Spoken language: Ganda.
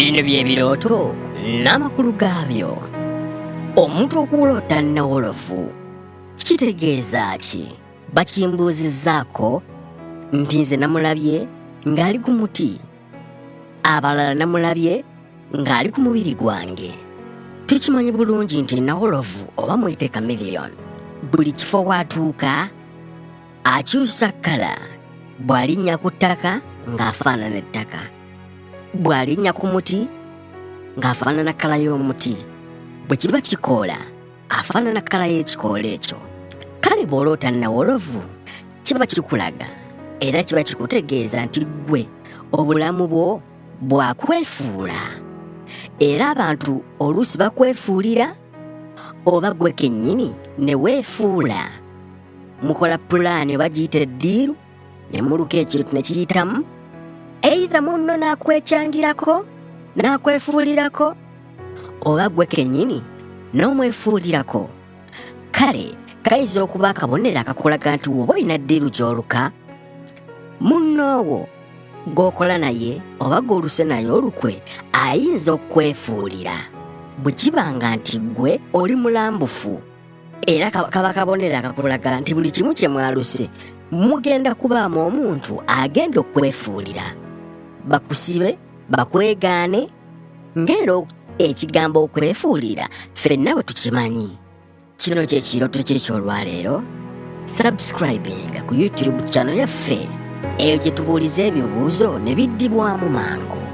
Bino bye birooto n'amakulu gaabyo. Omuntu okuloota nnawolovu kitegeeza ki? Bakimbuuzizzaako nti nze namulabye ng'ali ku muti, abalala namulabye ng'ali ku mubiri gwange. Tukimanyi bulungi nti nnawolovu oba muyite chameleon, buli kifo w'atuuka akyusa kkala. Bw'alinnya ku ttaka ng'afaanana ettaka, bw'alinnya ku muti ng'afaanana kkala y'omuti, bwe kiba kikoola afaanana kkala y'ekikoola ekyo. Kale bw'oloota nnawolovu kiba kikulaga era kiba kikutegeeza nti ggwe obulamu bwo bwakwefuula, era abantu oluusi bakwefuulira oba ggwe kennyini ne weefuula. Mukola pulaani bagiyita eddiiru, ne muluka ekintu ne kiyitamu, eitha munno n'akwekyangirako n'akwefuulirako, oba ggwe kennyini n'omwefuulirako. Kale kayinza okuba akabonero akakulaga nti woba olina ddiiru gy'oluka, munnoowo gw'okola naye oba gw'oluse naye olukwe ayinza okwefuulira. Bwe kibanga nti ggwe oli mulambufu, era kaba kabonero akakulaga nti buli kimu kye mwaluse mugenda kubaamu omuntu agenda okwefuulira. Bakusibe, bakwegaane, ng'era ekigambo okwefuulira ffenna bwe tukimanyi. Kino kye kirooto kye ky'olwaleero. Subscribing ku YouTube channel yaffe, eyo gye tubuuliza ebibuuzo ne biddibwamu mangu.